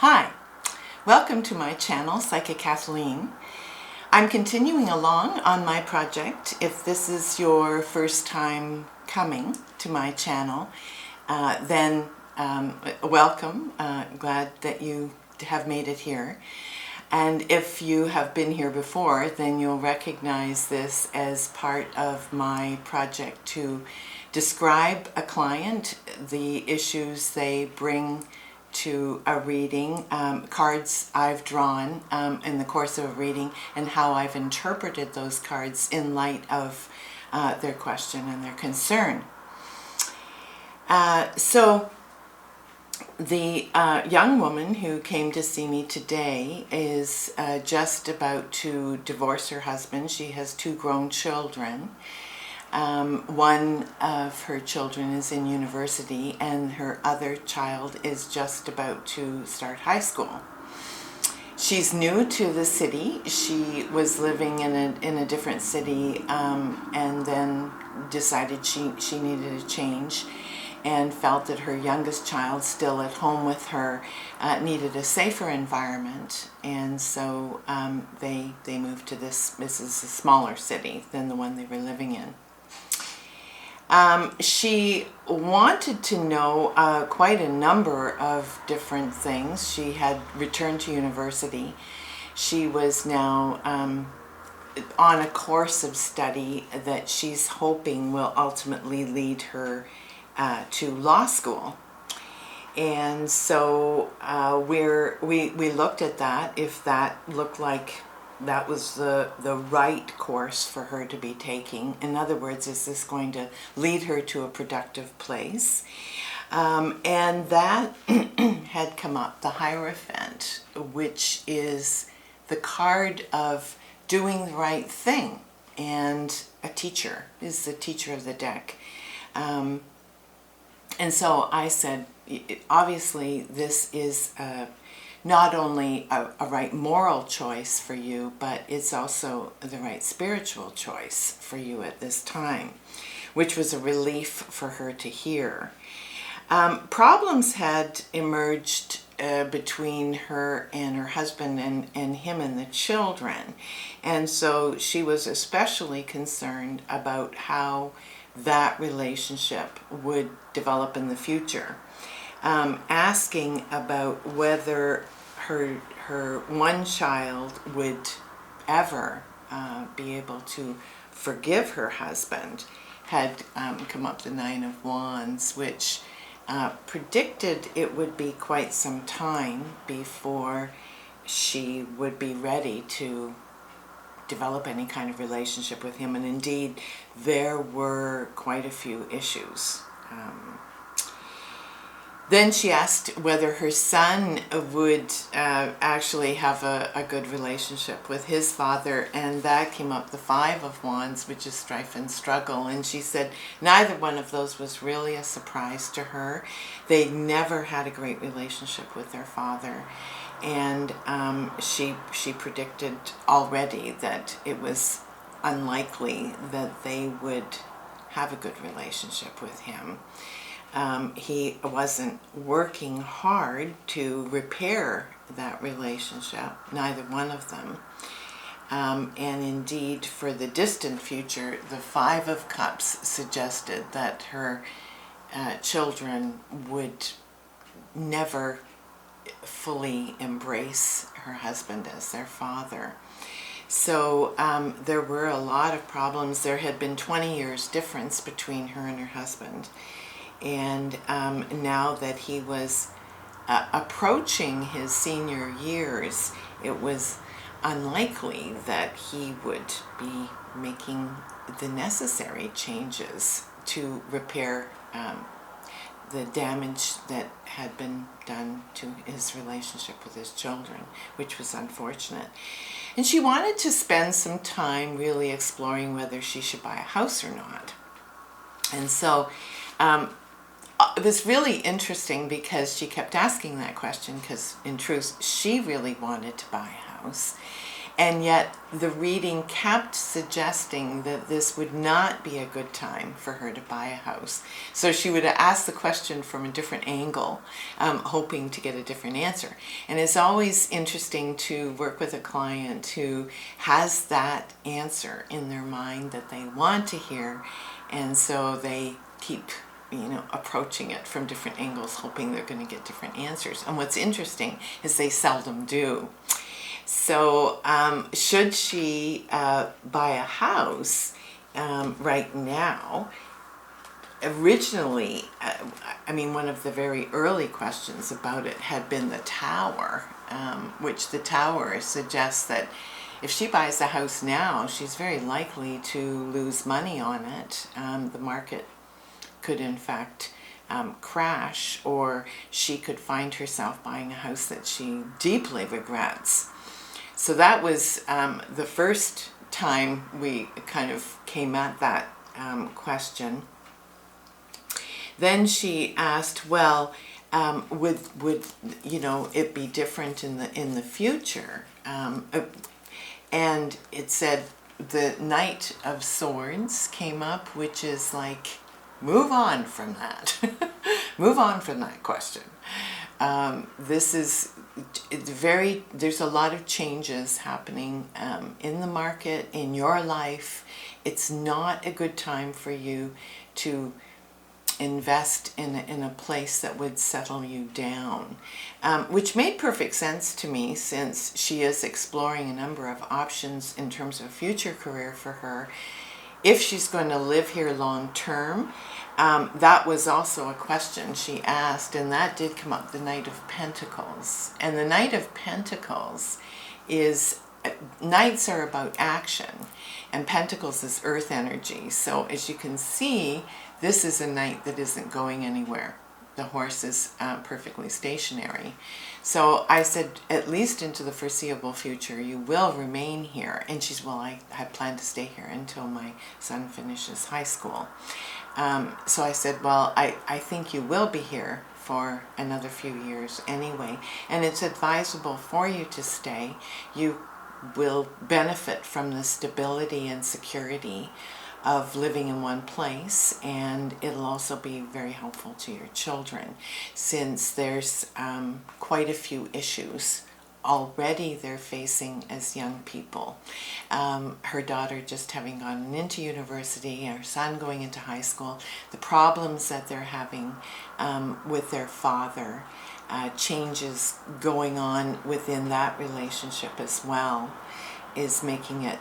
Hi, welcome to my channel, Psychic Kathleen. I'm continuing along on my project. If this is your first time coming to my channel, then welcome. Glad that you have made it here. And if you have been here before, then you'll recognize this as part of my project to describe a client, the issues they bring to a reading, cards I've drawn in the course of a reading, and how I've interpreted those cards in light of their question and their concern. So the young woman who came to see me today is just about to divorce her husband. She has 2 grown children. One of her children is in university, and her other child is just about to start high school. She's new to the city. She was living in a different city and then decided she needed a change, and felt that her youngest child, still at home with her, needed a safer environment, and so they moved to this is a smaller city than the one they were living in. She wanted to know quite a number of different things. She had returned to university. She was now on a course of study that she's hoping will ultimately lead her to law school. And so we looked at that, if that looked like that was the right course for her to be taking. In other words, is this going to lead her to a productive place? And that had come up, the Hierophant, which is the card of doing the right thing, and a teacher is the teacher of the deck. And so I said, obviously this is not only a right moral choice for you, but it's also the right spiritual choice for you at this time, which was a relief for her to hear. Problems had emerged between her and her husband and him and the children, and so she was especially concerned about how that relationship would develop in the future. Asking about whether her one child would ever be able to forgive her husband had come up the 9 of Wands, which predicted it would be quite some time before she would be ready to develop any kind of relationship with him, and indeed there were quite a few issues. Then she asked whether her son would actually have a good relationship with his father, and that came up the 5 of Wands, which is strife and struggle. And she said neither one of those was really a surprise to her. They never had a great relationship with their father, and she predicted already that it was unlikely that they would have a good relationship with him. He wasn't working hard to repair that relationship, neither one of them. And indeed, for the distant future, the 5 of Cups suggested that her children would never fully embrace her husband as their father. So there were a lot of problems. There had been 20 years difference between her and her husband. And now that he was approaching his senior years, it was unlikely that he would be making the necessary changes to repair the damage that had been done to his relationship with his children, which was unfortunate. And she wanted to spend some time really exploring whether she should buy a house or not. And so it was really interesting because she kept asking that question, because in truth she really wanted to buy a house, And yet the reading kept suggesting that this would not be a good time for her to buy a house. So she would ask the question from a different angle, hoping to get a different answer. And it's always interesting to work with a client who has that answer in their mind that they want to hear, and so they keep approaching it from different angles, hoping they're going to get different answers. And what's interesting is they seldom do. So should she buy a house right now? Originally, one of the very early questions about it had been the tower, which the tower suggests that if she buys a house now, she's very likely to lose money on it. The market could in fact crash, or she could find herself buying a house that she deeply regrets. So that was the first time we kind of came at that question. Then she asked, well, would it be different in the future? And it said the Knight of Swords came up, which is like, move on from that. Move on from that question. This is there's a lot of changes happening in the market, in your life. It's not a good time for you to invest in a place that would settle you down, which made perfect sense to me, since she is exploring a number of options in terms of a future career for her. If she's going to live here long term, that was also a question she asked, and that did come up, the Knight of Pentacles. And the Knight of Pentacles is, Knights are about action, and Pentacles is earth energy. So as you can see, this is a knight that isn't going anywhere. The horse is perfectly stationary. So I said, at least into the foreseeable future, you will remain here. And she's, well, I plan to stay here until my son finishes high school. So I said, well, I think you will be here for another few years anyway. And it's advisable for you to stay. You will benefit from the stability and security of living in one place, and it'll also be very helpful to your children, since there's quite a few issues already they're facing as young people. Her daughter just having gone into university, her son going into high school, the problems that they're having with their father, changes going on within that relationship as well, is making it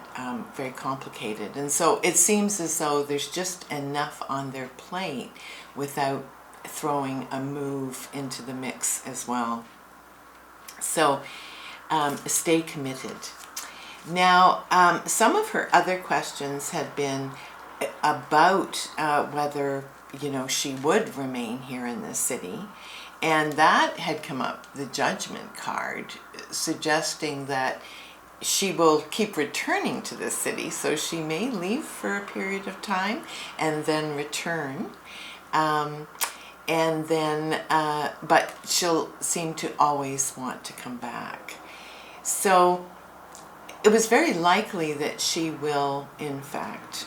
very complicated. And so it seems as though there's just enough on their plate without throwing a move into the mix as well. So stay committed. Now, some of her other questions had been about whether she would remain here in this city, and that had come up, the Judgment card, suggesting that she will keep returning to this city, so she may leave for a period of time and then return, and then but she'll seem to always want to come back. So it was very likely that she will, in fact,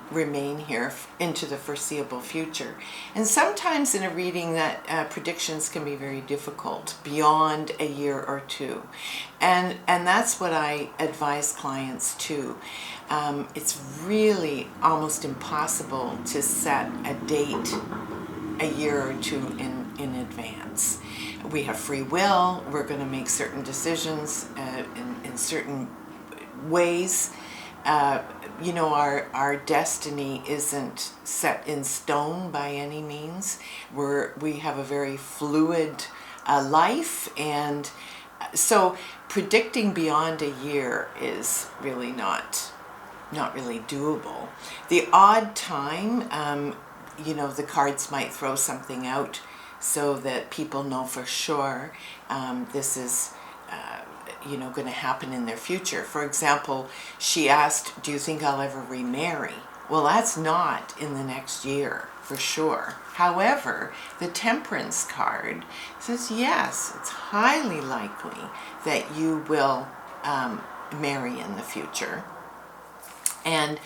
remain here into the foreseeable future. And sometimes in a reading that predictions can be very difficult beyond a year or two. And that's what I advise clients too. It's really almost impossible to set a date a year or two in advance. We have free will. We're going to make certain decisions in certain ways. Our destiny isn't set in stone by any means. We have a very fluid life, and so predicting beyond a year is really not really doable. The odd time, the cards might throw something out so that people know for sure this is going to happen in their future. For example, she asked, do you think I'll ever remarry? Well, that's not in the next year for sure. However, the Temperance card says yes, it's highly likely that you will marry in the future. And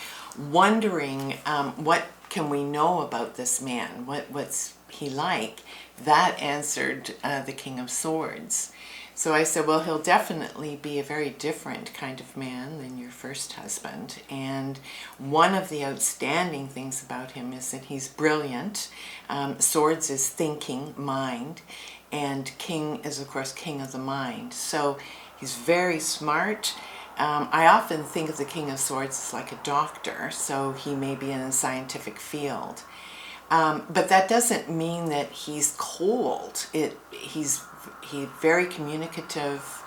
wondering what can we know about this man? What's he like? That answered the King of Swords. So I said, well, he'll definitely be a very different kind of man than your first husband. And one of the outstanding things about him is that he's brilliant. Swords is thinking, mind. And King is, of course, king of the mind. So he's very smart. I often think of the King of Swords as like a doctor, so he may be in a scientific field. But that doesn't mean that he's cold. He's very communicative.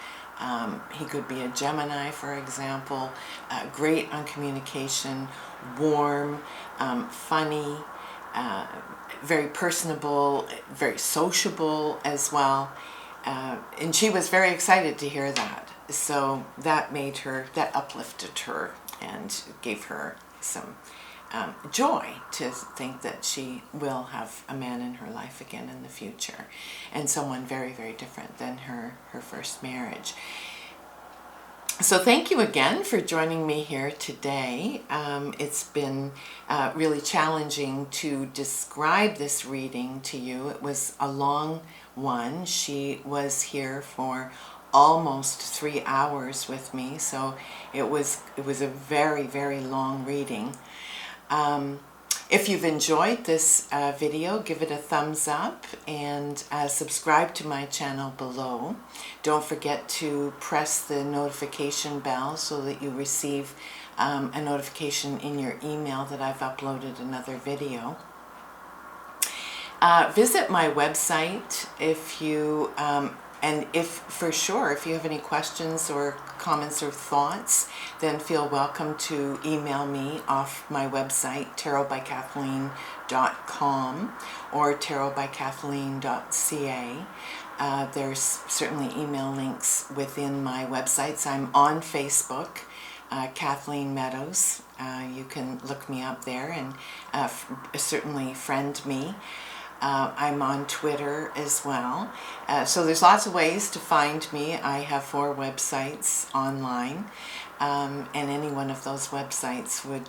He could be a Gemini, for example. Great on communication, warm, funny, very personable, very sociable as well. And she was very excited to hear that. So that made her, that uplifted her and gave her some joy to think that she will have a man in her life again in the future, and someone very, very different than her first marriage. So thank you again for joining me here today. It's been really challenging to describe this reading to you. It was a long one. She was here for almost 3 hours with me, so it was a very, very long reading. If you've enjoyed this video, give it a thumbs up and subscribe to my channel below. Don't forget to press the notification bell so that you receive a notification in your email that I've uploaded another video. Visit my website if you and if you have any questions or comments or thoughts, then feel welcome to email me off my website, tarotbykathleen.com or tarotbykathleen.ca. There's certainly email links within my websites. I'm on Facebook, Kathleen Meadows. You can look me up there and certainly friend me. I'm on Twitter as well. So there's lots of ways to find me. I have 4 websites online, and any one of those websites would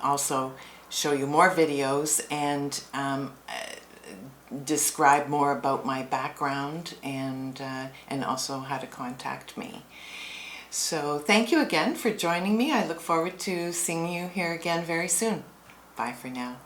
also show you more videos and describe more about my background and also how to contact me. So thank you again for joining me. I look forward to seeing you here again very soon. Bye for now.